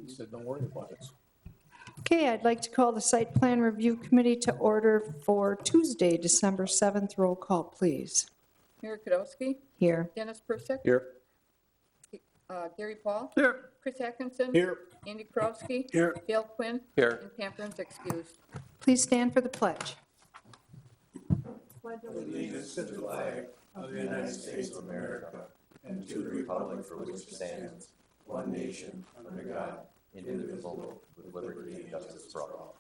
He said, don't worry about it. Okay, I'd like to call the Site Plan Review Committee to order for Tuesday, December 7th. Roll call, please. Mary Kudowski, Here. Dennis Persick, Here. Gary Paul, Here. Chris Atkinson, Here. Andy Krowski, Here. Dale Quinn, Here. and Pam Burns excused. Please stand for the pledge. Allegiance to the flag of the United States of America and to the republic for which it stands, one nation, under God, indivisible, with liberty and justice for all.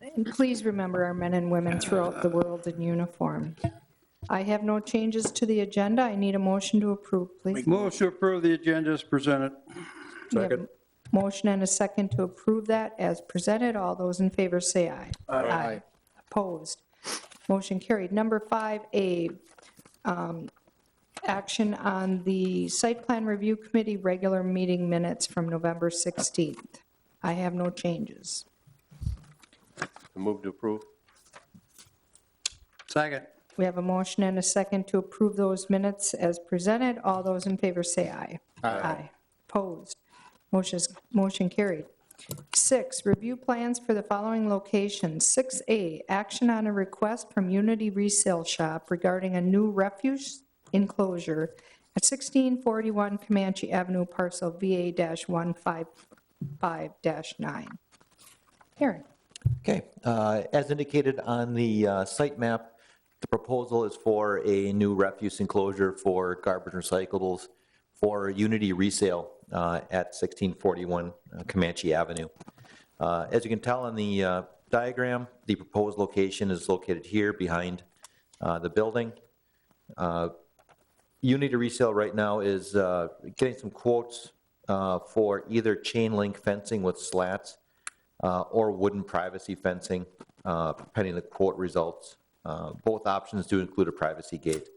And please remember our men and women throughout the world in uniform. I have no changes to the agenda. I need a motion to approve, please. Move to approve the agenda as presented. We have Second. a motion and a second to approve that as presented. All those in favor say aye. Aye. Opposed? Motion carried. Number 5A, action on the Site Plan Review Committee regular meeting minutes from November 16th. I have no changes. Move to approve. Second. We have a motion and a second to approve those minutes as presented. All those in favor say aye. Aye. Opposed? Motion carried. 6, review plans for the following locations. 6A, action on a request from Unity Resale Shop regarding a new Refuge enclosure at 1641 Comanche Avenue, parcel VA-155-9. Aaron. Okay, as indicated on the site map, the proposal is for a new refuse enclosure for garbage recyclables for Unity Resale at 1641 Comanche Avenue. As you can tell on the diagram, the proposed location is located here behind the building. Unity Resale right now is getting some quotes for either chain link fencing with slats or wooden privacy fencing, pending the quote results. Both options do include a privacy gate.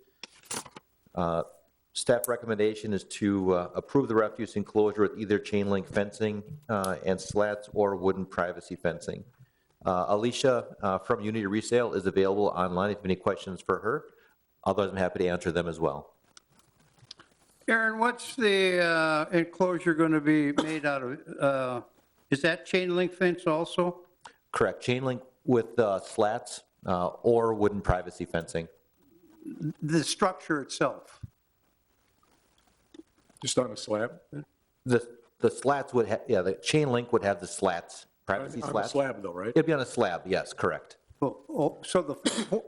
Staff recommendation is to approve the refuse enclosure with either chain link fencing and slats or wooden privacy fencing. Alicia from Unity Resale is available online if you have any questions for her. Otherwise, I'm happy to answer them as well. Aaron, what's the enclosure going to be made out of? Is that chain link fence also? Correct, chain link with slats or wooden privacy fencing. The structure itself? Just on a slab? The slats would have, yeah, the chain link would have the slats, privacy On a slats. slab though, right? It'd be on a slab, yes, correct. So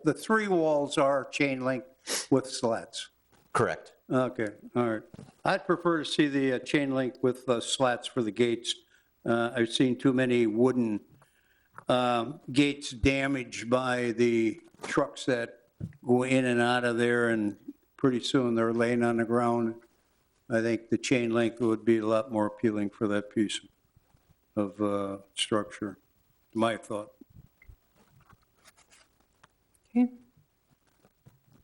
the three walls are chain link with slats? Correct. Okay, all right. I'd prefer to see the chain link with slats for the gates. I've seen too many wooden gates damaged by the trucks that go in and out of there, and pretty soon they're laying on the ground. I think the chain link would be a lot more appealing for that piece of structure, my thought. Okay.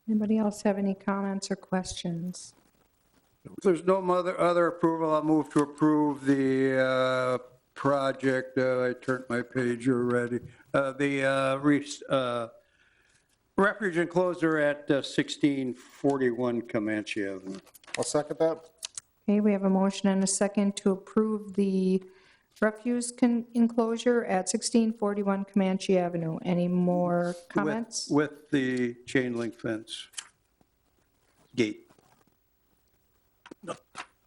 Anybody else have any comments or questions? If there's no other approval, I'll move to approve the project. I turned my page already. The refuge enclosure at 1641 Comanche Avenue. I'll second that. Okay, we have a motion and a second to approve the refuse enclosure at 1641 Comanche Avenue. Any more comments? With the chain link fence gate.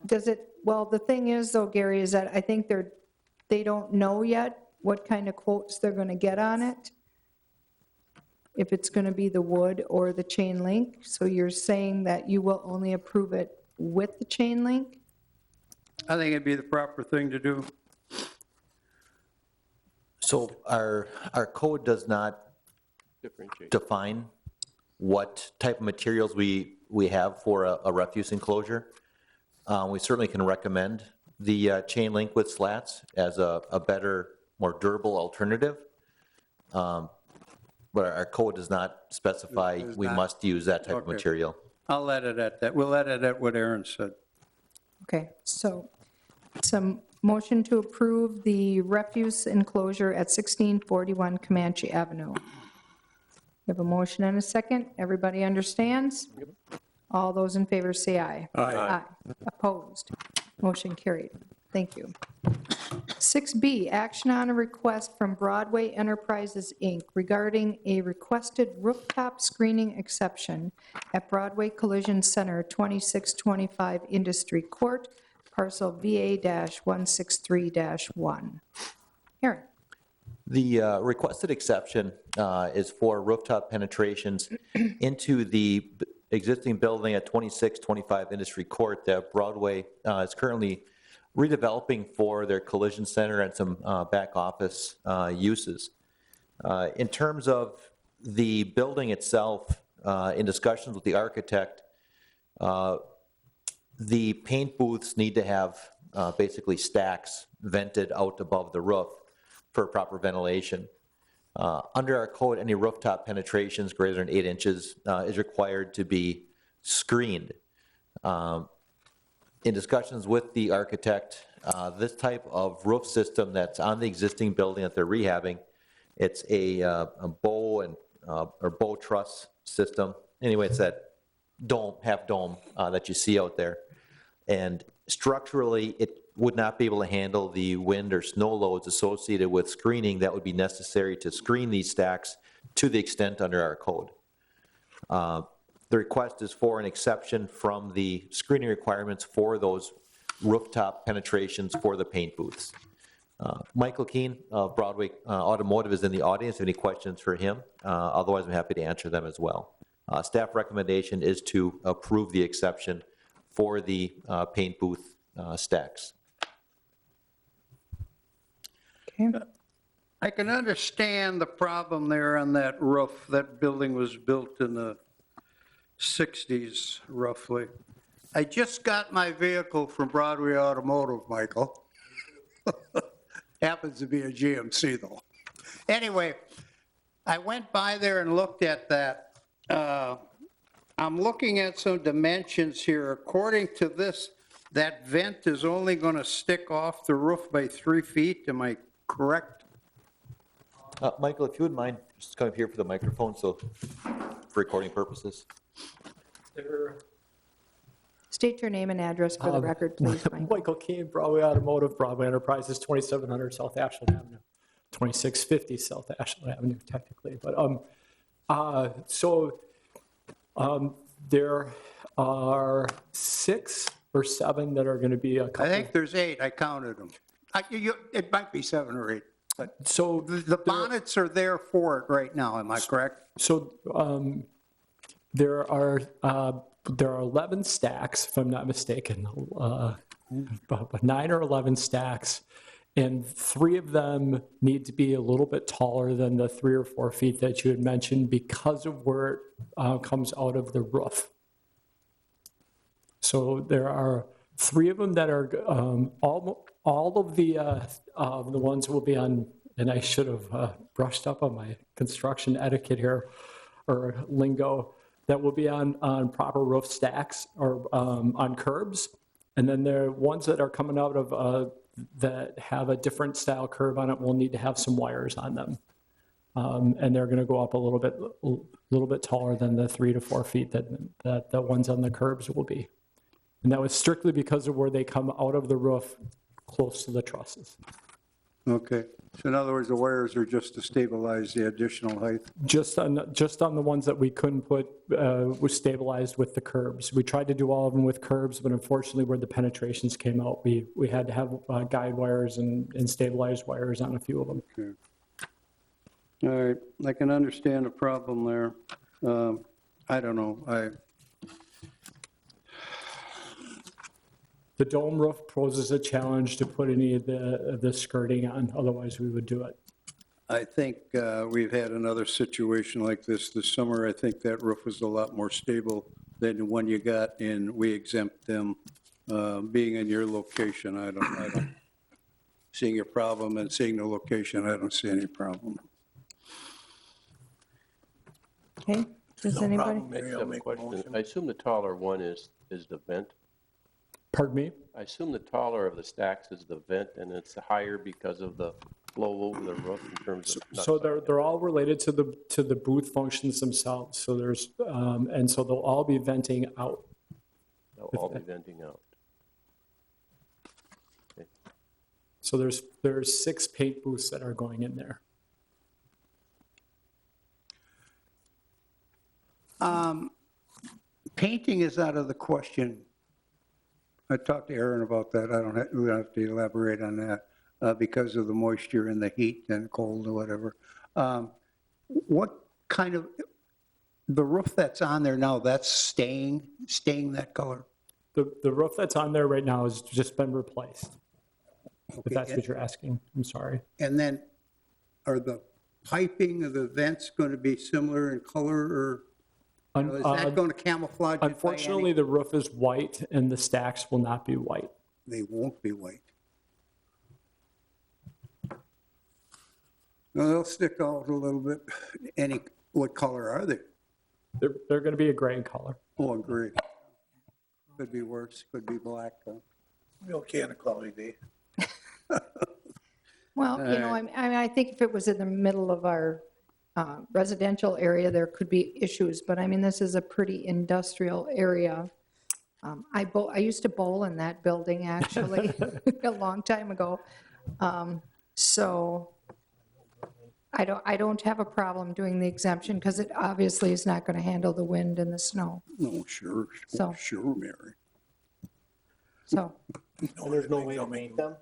Does it, well, the thing is though, Gary, is that I think they don't know yet what kind of quotes they're going to get on it. If it's going to be the wood or the chain link. So you're saying that you will only approve it with the chain link? I think it'd be the proper thing to do. So our code does not Differentiate. define what type of materials we have for a refuse enclosure. We certainly can recommend the chain link with slats as a better, more durable alternative. But our code does not specify It does we not. must use that type of Okay. material. I'll edit at that. We'll edit at what Aaron said. Okay, so some motion to approve the refuse enclosure at 1641 Comanche Avenue. We have a motion and a second. Everybody understands? All those in favor say aye. Aye. Opposed? Motion carried. Thank you. 6B, action on a request from Broadway Enterprises, Inc. regarding a requested rooftop screening exception at Broadway Collision Center, 2625 Industry Court, parcel VA-163-1. Aaron. The requested exception is for rooftop penetrations into the existing building at 2625 Industry Court that Broadway is currently redeveloping for their collision center and some back office uses. In terms of the building itself, in discussions with the architect, the paint booths need to have basically stacks vented out above the roof for proper ventilation. Under our code, any rooftop penetrations greater than 8 inches is required to be screened. In discussions with the architect, this type of roof system that's on the existing building that they're rehabbing, it's a bow and or bow truss system. Anyway, it's that dome, half dome that you see out there. And structurally, it would not be able to handle the wind or snow loads associated with screening that would be necessary to screen these stacks to the extent under our code. The request is for an exception from the screening requirements for those rooftop penetrations for the paint booths. Michael Keene of Broadway Automotive is in the audience. Any questions for him? Otherwise, I'm happy to answer them as well. Staff recommendation is to approve the exception for the paint booth stacks. Okay. I can understand the problem there on that roof. That building was built in the 60s, roughly. I just got my vehicle from Broadway Automotive, Michael. Happens to be a GMC, though. Anyway, I went by there and looked at that. I'm looking at some dimensions here. According to this, that vent is only going to stick off the roof by 3 feet. Am I correct? Michael, if you wouldn't mind just coming up here for the microphone, so for recording purposes. State your name and address for the record, please, Mike. Michael Keene, Broadway Automotive, Broadway Enterprises, 2700 South Ashland Avenue, 2650 South Ashland Avenue, technically. But there are 6 or 7 that are going to be a couple. I think there's 8. I counted them. It might be 7 or 8. But So the bonnets are there for it right now, am I correct? So there are 11 stacks, if I'm not mistaken, about 9 or 11 stacks, and 3 of them need to be a little bit taller than the 3 or 4 feet that you had mentioned because of where it comes out of the roof. So there are 3 of them that are all of the ones will be on, and I should have brushed up on my construction etiquette here, or lingo, that will be on proper roof stacks or on curbs. And then there are ones that are coming out of, that have a different style curb on it will need to have some wires on them. And they're gonna go up a little bit taller than the 3 to 4 feet that the ones on the curbs will be. And that was strictly because of where they come out of the roof close to the trusses. Okay. So in other words, the wires are just to stabilize the additional height? Just on the ones that we couldn't put, was stabilized with the curbs. We tried to do all of them with curbs, but unfortunately where the penetrations came out, we had to have guide wires and stabilized wires on a few of them. Okay. All right. I can understand the problem there. I don't know. The dome roof poses a challenge to put any of the skirting on, otherwise we would do it. I think we've had another situation like this summer. I think that roof was a lot more stable than the one you got, and we exempt them. Being in your location, I don't seeing a problem, and seeing the location, I don't see any problem. Okay, does anybody? I just have a question. I assume the taller one is the vent? Pardon me? I assume the taller of the stacks is the vent, and it's higher because of the flow over the roof in terms of. So they're all related to the booth functions themselves. So there's, and so they'll all be venting out. They'll all be venting out. Okay. So there's 6 paint booths that are going in there. Painting is out of the question. I talked to Aaron about that. We don't have to elaborate on that because of the moisture and the heat and cold or whatever. What kind of, the roof that's on there now, that's staying that color? The roof that's on there right now has just been replaced, if Okay, that's what you're asking. I'm sorry. and then are the piping of the vents going to be similar in color, or is that going to camouflage it by any- Unfortunately, the roof is white and the stacks will not be white. They won't be white. No, they'll stick out a little bit. What color are they? They're going to be a gray color. Oh, gray. Could be worse, could be black, though. Be okay on a cloudy day. Well, you know, I think if it was in the middle of our residential area, there could be issues, but I mean, this is a pretty industrial area. I used to bowl in that building, actually, a long time ago. So I don't have a problem doing the exemption, because it obviously is not going to handle the wind and the snow. No, sure, So- sure, Mary. So, And there's no way to paint them?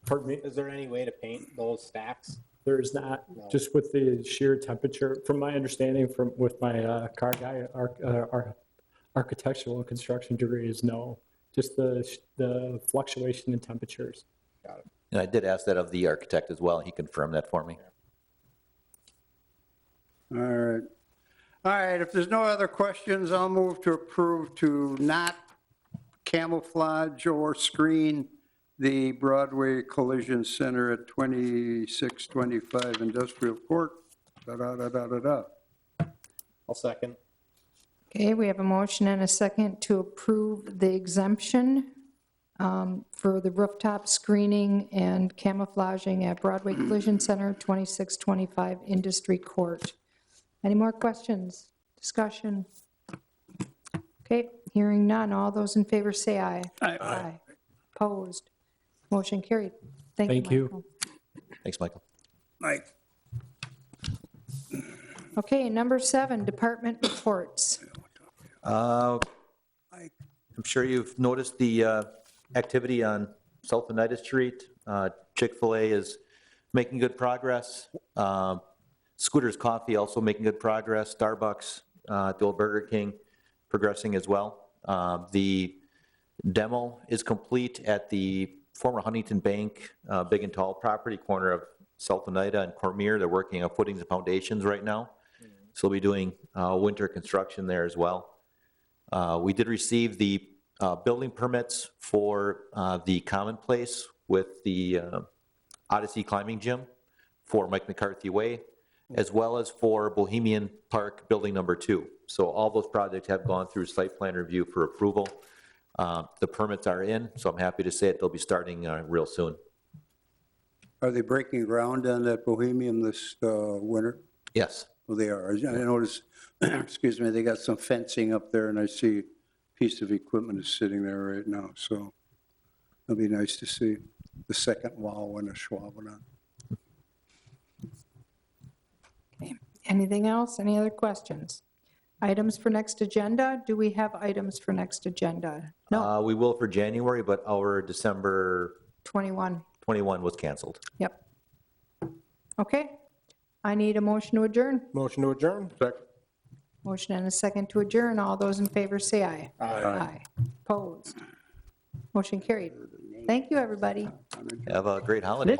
Pardon me? Is there any way to paint those stacks? There's not, just with the sheer temperature, from my understanding with my car guy, our architectural and construction degree is no, just the fluctuation in temperatures. And I did ask that of the architect as well. He confirmed that for me. All right. All right, if there's no other questions, I'll move to approve to not camouflage or screen the Broadway Collision Center at 2625 Industrial Court. Da-da-da-da-da-da. I'll second. okay, we have a motion and a second to approve the exemption for the rooftop screening and camouflaging at Broadway Collision Center, 2625 Industry Court. Any more questions, discussion? Okay, hearing none. All those in favor say aye. Aye. Opposed? Motion carried. Thank you. Michael. Thanks, Michael. Mike, Okay, number 7, department reports. I'm sure you've noticed the activity on South Oneida Street. Chick-fil-A is making good progress. Scooter's Coffee also making good progress. Starbucks, the old Burger King, progressing as well. The demo is complete at the former Huntington Bank Big and Tall property, corner of South Oneida and Cormier. They're working on footings and foundations right now. So we'll be doing winter construction there as well. We did receive the building permits for the Common Place with the Odyssey Climbing Gym for Mike McCarthy Way, as well as for Bohemian Park Building Number 2. So all those projects have gone through site plan review for approval. The permits are in, so I'm happy to say it. They'll be starting real soon. are they breaking ground on that Bohemian this winter? Yes. Well, they are. I noticed, excuse me, they got some fencing up there, and I see a piece of equipment is sitting there right now, so it'll be nice to see the second wall in Ashwaubenon. Okay. Anything else? Any other questions? Items for next agenda? Do we have items for next agenda? No, We will for January, but our December 21. 21 was canceled. Yep. Okay. I need a motion to adjourn. Motion to adjourn? Motion and a second to adjourn. All those in favor say aye. Aye. Opposed? Motion carried. Thank you, everybody. Have a great holiday.